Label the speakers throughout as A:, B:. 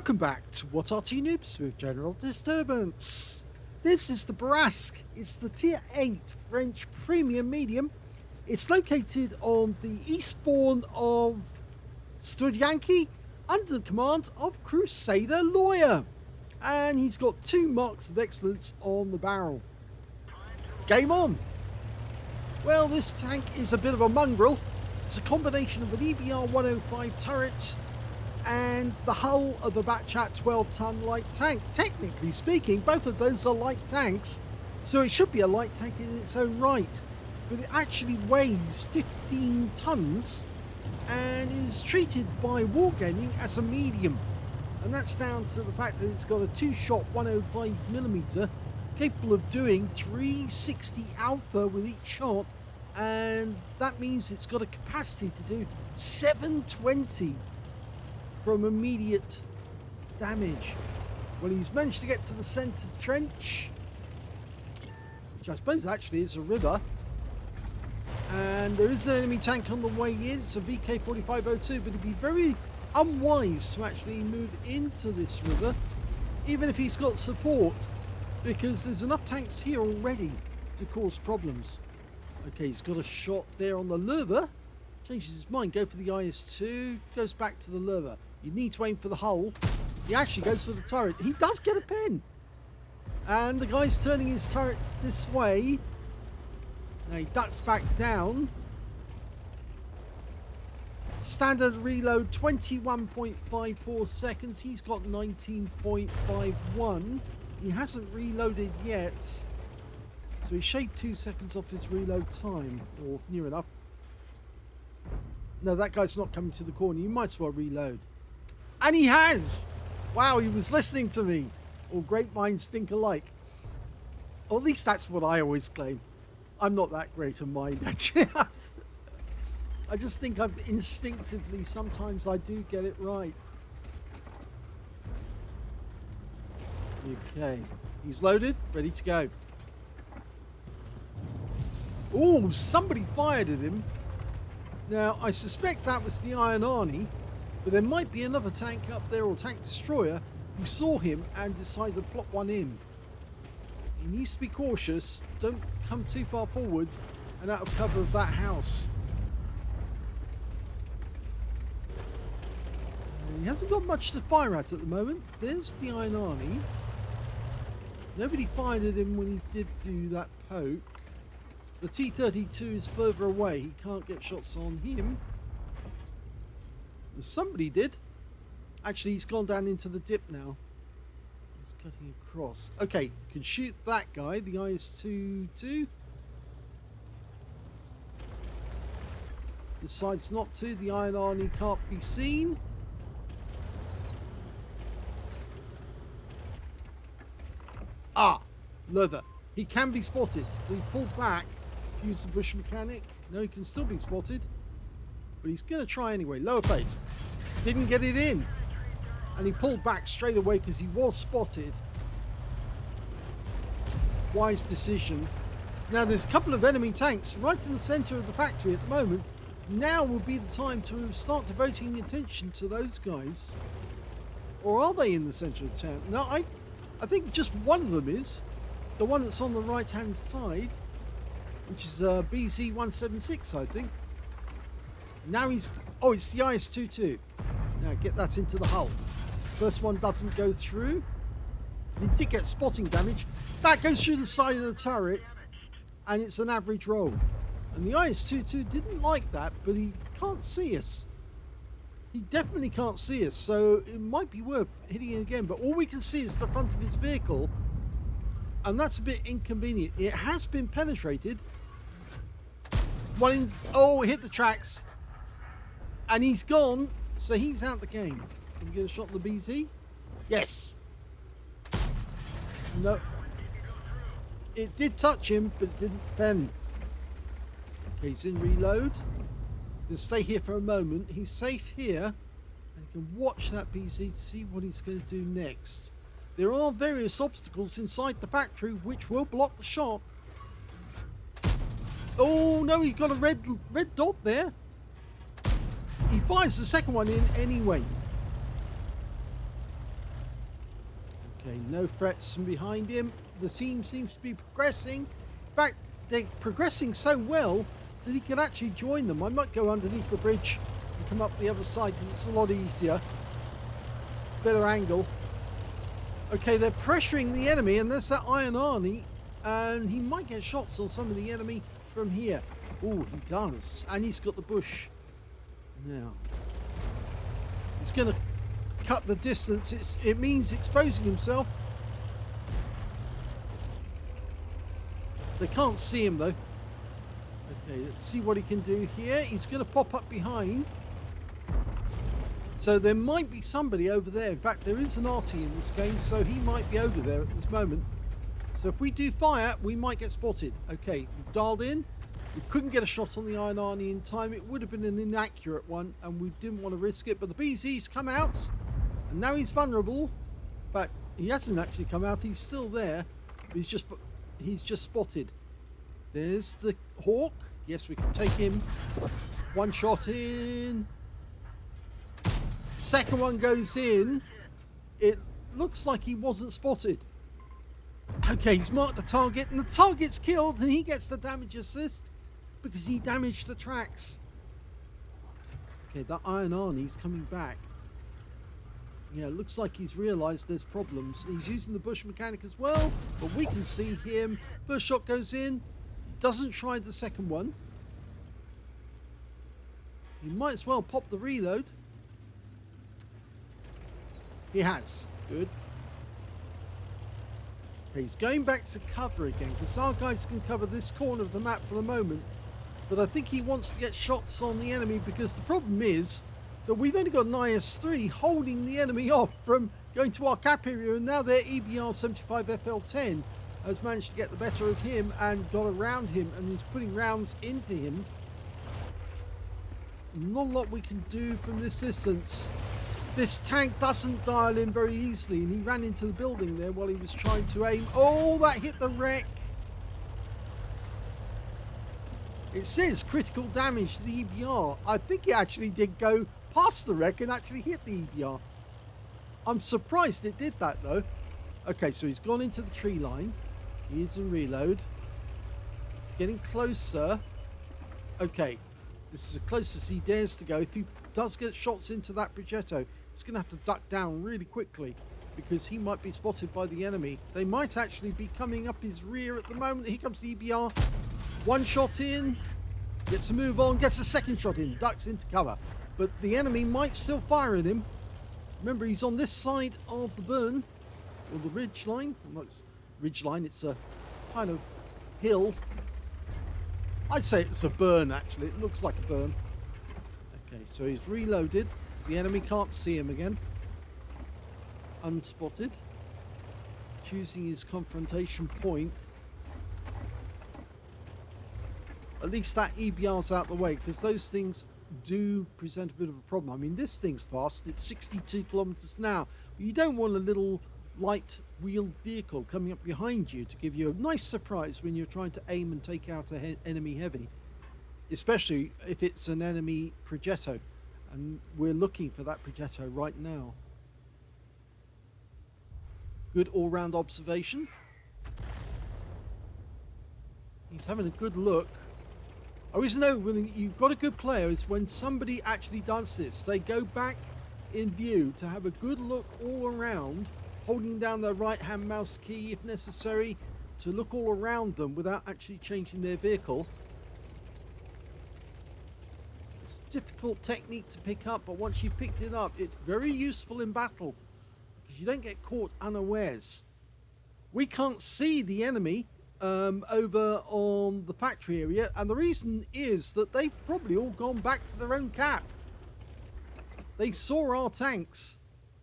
A: Welcome back to What Arty Noobs with General Disturbance. This is the Bourrasque. It's the Tier 8 French Premium Medium. It's located on the eastbourne of Studzianki under the command of Crusader Lawyer. And he's got 2 marks of excellence on the barrel. Game on! Well, this tank is a bit of a mongrel. It's a combination of an EBR 105 turret and the hull of a Batchat 12-ton light tank. Technically speaking, both of those are light tanks, so it should be a light tank in its own right. But it actually weighs 15 tons and is treated by Wargaming as a medium. And that's down to the fact that it's got a 2-shot 105mm capable of doing 360 alpha with each shot, and that means it's got a capacity to do 720 from immediate damage. Well, he's managed to get to the centre trench, which I suppose actually is a river, and there is an enemy tank on the way in. It's a VK-4502, but it'd be very unwise to actually move into this river, even if he's got support, because there's enough tanks here already to cause problems. Okay, he's got a shot there on the lurver, changes his mind, go for the IS-2, goes back to the lurver. You need to aim for the hull. He actually goes for the turret. He does get a pen. And the guy's turning his turret this way. Now he ducks back down. Standard reload 21.54 seconds. He's got 19.51. He hasn't reloaded yet. So he shaved 2 seconds off his reload time, or near enough. No, that guy's not coming to the corner. You might as well reload. And he has! Wow, he was listening to me. All great minds think alike. Or at least that's what I always claim. I'm not that great a mind, actually. I just think I've instinctively, sometimes I do get it right. Okay. He's loaded, ready to go. Oh, somebody fired at him. Now, I suspect that was the Iron Arty, but there might be another tank up there, or tank destroyer, who saw him and decided to plot one in. He needs to be cautious. Don't come too far forward and out of cover of that house. And he hasn't got much to fire at the moment. There's the Iron Arty. Nobody fired at him when he did do that poke. The T-32 is further away. He can't get shots on him. Somebody did. Actually, he's gone down into the dip now. He's cutting across. Okay, can shoot that guy, the IS-2. Decides not to. The Iron Arty can't be seen. Ah, leather. He can be spotted. So he's pulled back. Use the bush mechanic. No, he can still be spotted. But he's going to try anyway. Lower plate. Didn't get it in. And he pulled back straight away because he was spotted. Wise decision. Now there's a couple of enemy tanks right in the centre of the factory at the moment. Now would be the time to start devoting attention to those guys. Or are they in the centre of the town? No, I think just one of them is. The one that's on the right hand side. Which is BZ176, I think. Now he's... Oh, it's the IS-22. Now get that into the hull. First one doesn't go through. He did get spotting damage. That goes through the side of the turret. And it's an average roll. And the IS-22 didn't like that, but he can't see us. He definitely can't see us. So it might be worth hitting him again. But all we can see is the front of his vehicle. And that's a bit inconvenient. It has been penetrated. Oh, it hit the tracks. And he's gone. So he's out the game. Can we get a shot on the BZ? Yes. No. It did touch him, but it didn't pen. Okay, he's in reload. He's going to stay here for a moment. He's safe here. And he can watch that BZ to see what he's going to do next. There are various obstacles inside the factory which will block the shot. Oh no, he got a red dot there. He fires the second one in anyway. Okay, no threats from behind him. The team seems to be progressing. In fact, they're progressing so well that he can actually join them. I might go underneath the bridge and come up the other side because it's a lot easier. Better angle. Okay, they're pressuring the enemy, and there's that Iron Arnie, and he might get shots on some of the enemy from here. Oh, he does. And he's got the bush. Now, he's going to cut the distance. It means exposing himself. They can't see him, though. Okay, let's see what he can do here. He's going to pop up behind. So there might be somebody over there. In fact, there is an Arty in this game, so he might be over there at this moment. So if we do fire, we might get spotted. Okay, we've dialed in. We couldn't get a shot on the Iron Arnie in time. It would have been an inaccurate one, and we didn't want to risk it. But the BZ's come out, and now he's vulnerable. In fact, he hasn't actually come out. He's still there. He's just spotted. There's the Hawk. Yes, we can take him. One shot in. Second one goes in. It looks like he wasn't spotted. Okay, he's marked the target, and the target's killed, and he gets the damage assist because he damaged the tracks. Okay, that Iron Arnie's coming back. Yeah, it looks like he's realised there's problems. He's using the bush mechanic as well, but we can see him. First shot goes in. Doesn't try the second one. He might as well pop the reload. He has. Good. Okay, he's going back to cover again because our guys can cover this corner of the map for the moment. But I think he wants to get shots on the enemy because the problem is that we've only got an IS-3 holding the enemy off from going to our cap area, and now their EBR-75FL10 has managed to get the better of him and got around him and is putting rounds into him. Not a lot we can do from this distance. This tank doesn't dial in very easily, and he ran into the building there while he was trying to aim. Oh, that hit the wreck. It says critical damage to the EBR. I think it actually did go past the wreck and actually hit the EBR. I'm surprised it did that, though. Okay, so he's gone into the tree line. He is in reload. He's getting closer. Okay, this is the closest he dares to go. If he does get shots into that Progetto, he's going to have to duck down really quickly because he might be spotted by the enemy. They might actually be coming up his rear at the moment. Here comes the EBR. One shot in, gets a move on, gets a second shot in, ducks into cover. But the enemy might still fire at him. Remember, he's on this side of the burn, or the ridge line. Well, it's ridge line, it's a kind of hill. I'd say it's a burn, actually. It looks like a burn. Okay, so he's reloaded. The enemy can't see him again. Unspotted. Choosing his confrontation point. At least that EBR's out the way, because those things do present a bit of a problem. I mean, this thing's fast. It's 62 kilometers an hour. But you don't want a little light wheeled vehicle coming up behind you to give you a nice surprise when you're trying to aim and take out an enemy heavy. Especially if it's an enemy Progetto. And we're looking for that Progetto right now. Good all-round observation. He's having a good look. I always know when you've got a good player is when somebody actually does this. They go back in view to have a good look all around, holding down their right-hand mouse key if necessary, to look all around them without actually changing their vehicle. It's a difficult technique to pick up, but once you've picked it up, it's very useful in battle because you don't get caught unawares. We can't see the enemy over on the factory area, and the reason is that they've probably all gone back to their own cap. They saw our tanks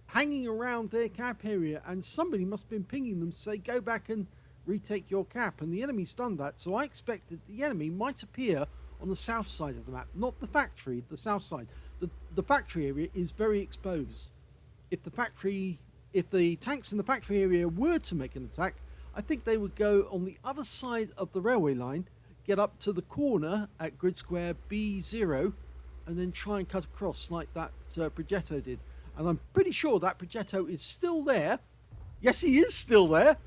A: hanging around their cap area, and somebody must have been pinging them to say go back and retake your cap, and the enemy's done that. So I expect that the enemy might appear on the south side of the map, not the factory, the south side. The factory area is very exposed. If the tanks in the factory area were to make an attack, I think they would go on the other side of the railway line, get up to the corner at grid square B0, and then try and cut across like that Progetto did. And I'm pretty sure that Progetto is still there, Yes, he is still there.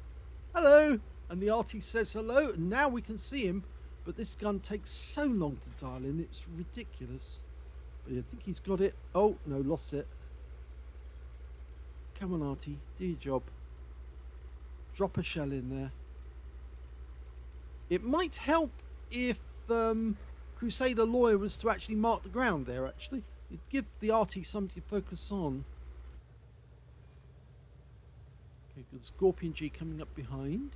A: Hello. And the Arty says hello, and now we can see him. But this gun takes so long to dial in, it's ridiculous. But I think he's got it. Oh, no, lost it. Come on, Arty, do your job. Drop a shell in there. It might help if Crusader Lawyer was to actually mark the ground there, actually. It'd give the Arty something to focus on. Okay, good. Scorpion G coming up behind.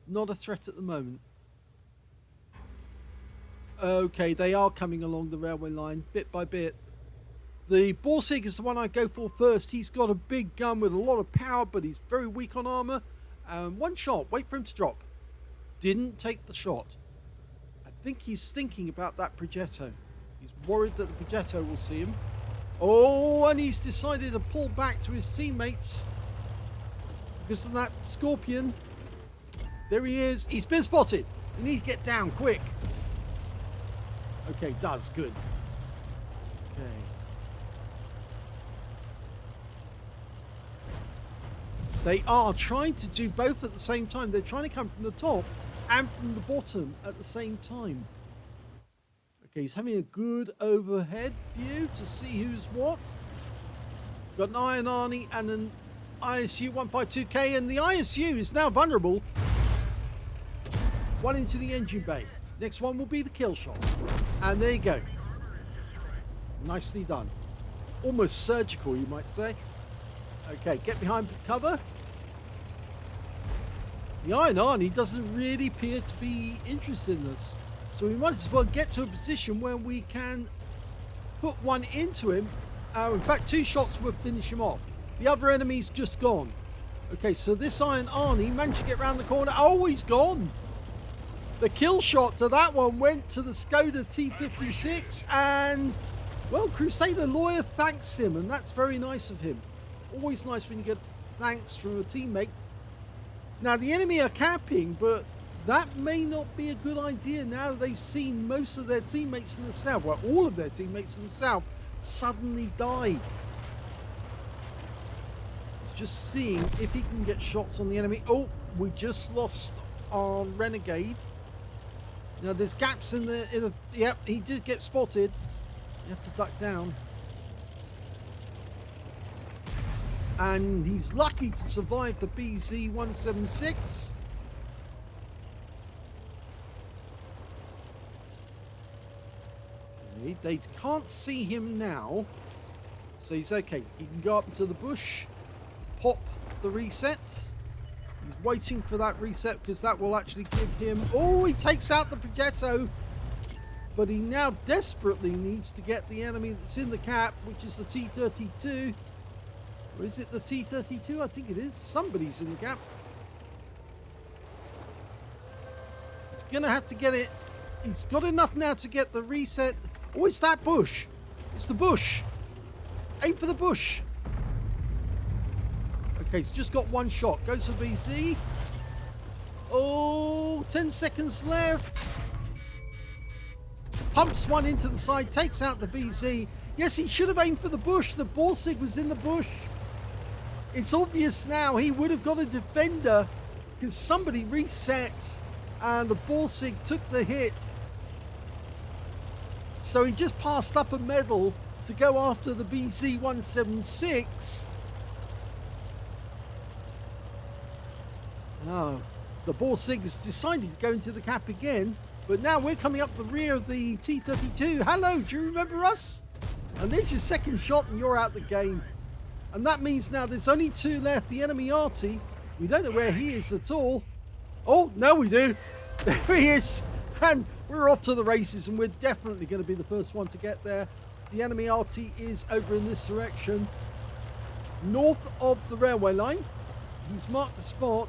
A: Not a threat at the moment. Okay, they are coming along the railway line, bit by bit. The Bourrasque is the one I go for first. He's got a big gun with a lot of power, but he's very weak on armour. One shot, wait for him to drop. Didn't take the shot. I think he's thinking about that Progetto. He's worried that the Progetto will see him. Oh, and he's decided to pull back to his teammates because of that Scorpion. There he is. He's been spotted. We need to get down quick. Okay, does. Good. Okay. They are trying to do both at the same time. They're trying to come from the top and from the bottom at the same time. Okay, he's having a good overhead view to see who's what. Got an Iron Arnie and an ISU 152K, and the ISU is now vulnerable. One into the engine bay. Next one will be the kill shot. And there you go. Nicely done. Almost surgical, you might say. Okay, get behind cover. The Iron Arnie doesn't really appear to be interested in this. So we might as well get to a position where we can put one into him. In fact, 2 shots will finish him off. The other enemy's just gone. Okay, so this Iron Arnie managed to get around the corner. Oh, he's gone. The kill shot to that one went to the Skoda T56, and, well, Crusader Lawyer thanks him, and that's very nice of him. Always nice when you get thanks from a teammate. Now, the enemy are camping, but that may not be a good idea now that they've seen most of their teammates in the south, well, all of their teammates in the south, suddenly die. He's just seeing if he can get shots on the enemy. Oh, we just lost our Renegade. Now, there's gaps in the... Yep, he did get spotted. You have to duck down. And he's lucky to survive the BZ-176. Okay, they can't see him now. So he's okay. He can go up into the bush, pop the reset. He's waiting for that reset because that will actually give him... Oh, he takes out the Progetto. But he now desperately needs to get the enemy that's in the cap, which is the T-32. Or is it the T-32? I think it is. Somebody's in the gap. He's going to have to get it. He's got enough now to get the reset. Oh, it's that bush. It's the bush. Aim for the bush. Okay, he's just got one shot. Goes for BZ. Oh, 10 seconds left. Pumps one into the side. Takes out the BZ. Yes, he should have aimed for the bush. The Bourrasque was in the bush. It's obvious now he would have got a defender because somebody reset and the Bourrasque took the hit. So he just passed up a medal to go after the BZ-176. Oh, the Bourrasque has decided to go into the cap again, but now we're coming up the rear of the T-32. Hello, do you remember us? And there's your second shot and you're out the game. And that means now there's only 2 left. The enemy Arty, we don't know where he is at all. Oh, no we do. There he is. And we're off to the races, and we're definitely going to be the first one to get there. The enemy Arty is over in this direction, north of the railway line. He's marked the spot.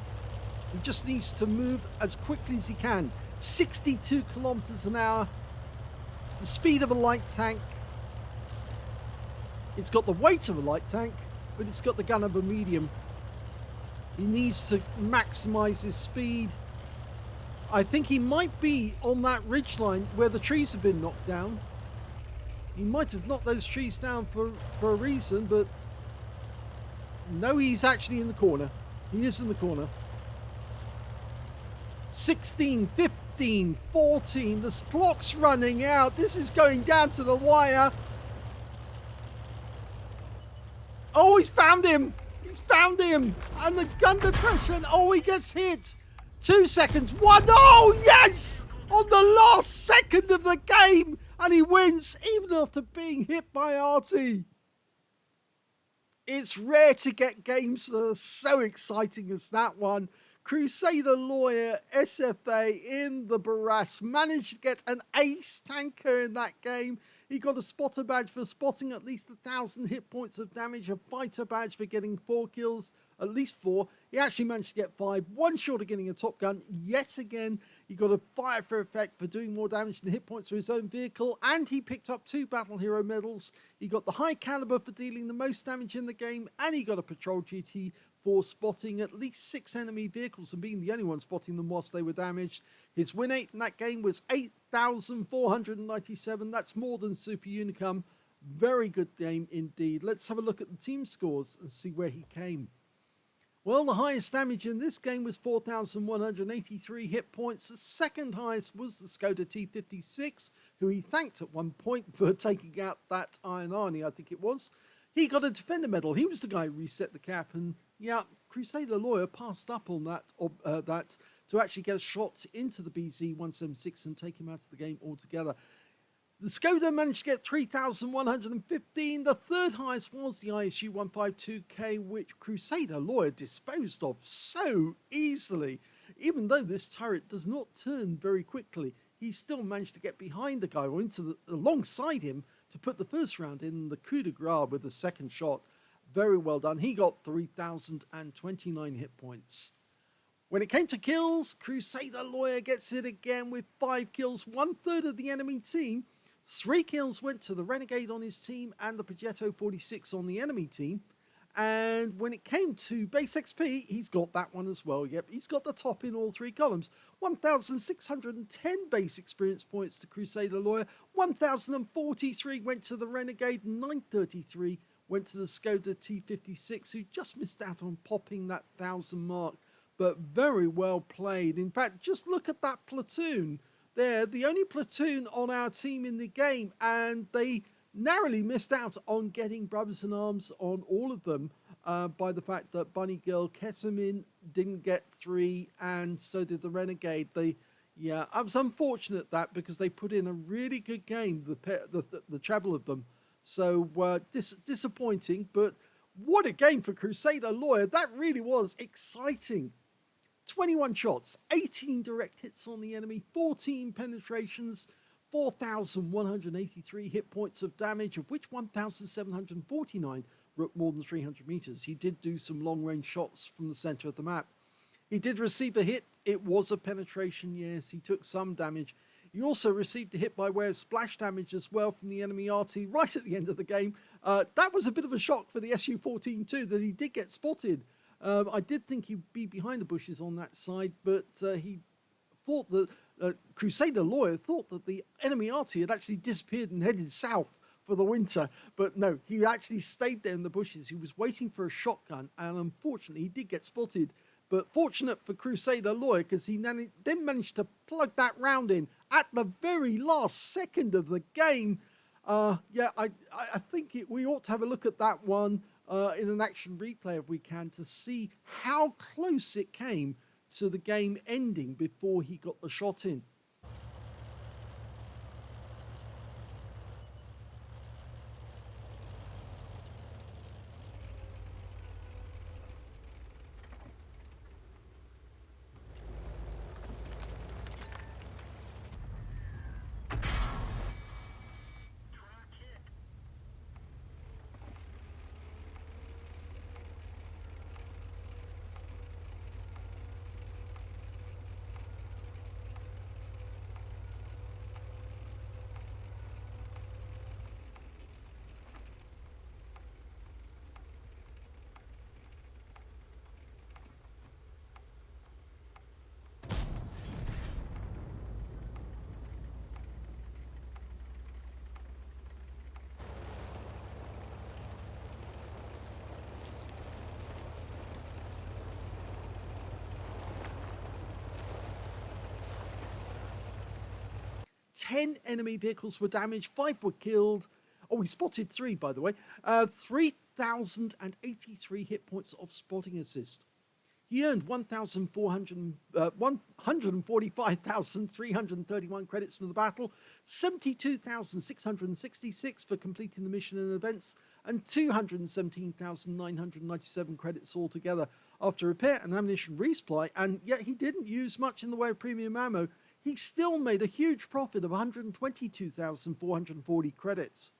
A: He just needs to move as quickly as he can. 62 kilometers an hour. It's the speed of a light tank. It's got the weight of a light tank, but it's got the gun of a medium. He needs to maximize his speed. I think he might be on that ridgeline where the trees have been knocked down. He might have knocked those trees down for a reason, but no, he's actually in the corner. He is in the corner. 16, 15, 14. The clock's running out. This is going down to the wire. Oh, he's found him. He's found him. And the gun depression. Oh, he gets hit. 2 seconds. 1. Oh, yes! On the last second of the game. And he wins even after being hit by Arty. It's rare to get games that are so exciting as that one. Crusader Lawyer SFA in the Bourrasque managed to get an ace tanker in that game. He got a spotter badge for spotting at least 1,000 hit points of damage, a fighter badge for getting 4 kills, at least 4. He actually managed to get 5, 1 short of getting a top gun. Yet again, he got a fire for effect for doing more damage than hit points to his own vehicle, and he picked up 2 battle hero medals. He got the high caliber for dealing the most damage in the game, and he got a patrol duty for spotting at least 6 enemy vehicles and being the only one spotting them whilst they were damaged. His win rate in that game was 8,497. That's more than Super Unicum. Very good game indeed. Let's have a look at the team scores and see where he came. Well, the highest damage in this game was 4,183 hit points. The second highest was the Skoda T56, who he thanked at one point for taking out that Iron Arnie, I think it was. He got a Defender medal. He was the guy who reset the cap, and yeah, Crusader Lawyer passed up on that to actually get a shot into the BZ-176 and take him out of the game altogether. The Skoda managed to get 3,115. The third highest was the ISU-152K, which Crusader Lawyer disposed of so easily. Even though this turret does not turn very quickly, he still managed to get behind the guy or alongside him to put the first round in the coup de grace with the second shot. Very well done. He got 3,029 hit points. When it came to kills, Crusader Lawyer gets it again with 5 kills, 1/3 of the enemy team. 3 kills went to the Renegade on his team and the Progetto 46 on the enemy team. And when it came to base XP, he's got that one as well. Yep, he's got the top in all 3 columns. 1,610 base experience points to Crusader Lawyer. 1,043 went to the Renegade. 933 went to the Skoda T56, who just missed out on popping that 1,000 mark. But very well played. In fact, just look at that platoon. They're the only platoon on our team in the game, and they narrowly missed out on getting Brothers in Arms on all of them by the fact that Bunny Girl Ketamine didn't get 3, and so did the Renegade. It was unfortunate that because they put in a really good game, the treble of them. So disappointing, but what a game for Crusader Lawyer. That really was exciting. 21 shots, 18 direct hits on the enemy, 14 penetrations, 4,183 hit points of damage, of which 1,749 were at more than 300 meters. He did do some long-range shots from the center of the map. He did receive a hit. It was a penetration, yes. He took some damage. He also received a hit by way of splash damage as well from the enemy Arty right at the end of the game. That was a bit of a shock for the Su-14 too, that he did get spotted. I did think he'd be behind the bushes on that side, but he thought that Crusader Lawyer thought that the enemy Arty had actually disappeared and headed south for the winter. But no, he actually stayed there in the bushes. He was waiting for a shotgun, and unfortunately, he did get spotted. But fortunate for Crusader Lawyer, because he then managed to plug that round in at the very last second of the game. I think we ought to have a look at that one in an action replay if we can, to see how close it came to the game ending before he got the shot in. 10 enemy vehicles were damaged, 5 were killed. Oh, we spotted 3, by the way. 3,083 hit points of spotting assist. He earned 145,331 credits from the battle, 72,666 for completing the mission and events, and 217,997 credits altogether. After repair and ammunition resupply, and yet he didn't use much in the way of premium ammo, he still made a huge profit of 122,440 credits.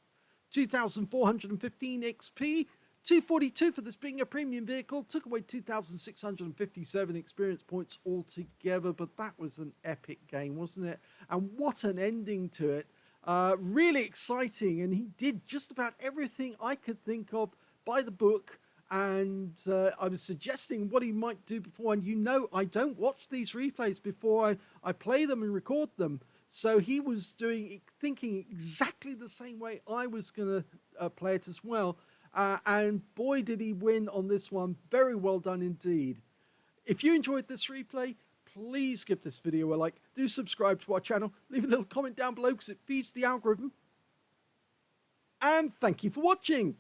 A: 2,415 XP, 242 for this being a premium vehicle, took away 2,657 experience points altogether, but that was an epic game, wasn't it? And what an ending to it. Really exciting, and he did just about everything I could think of by the book, and I was suggesting what he might do before, and you know I don't watch these replays before I play them and record them. So he was thinking exactly the same way I was going to play it as well. And boy, did he win on this one. Very well done indeed. If you enjoyed this replay, please give this video a like. Do subscribe to our channel. Leave a little comment down below because it feeds the algorithm. And thank you for watching.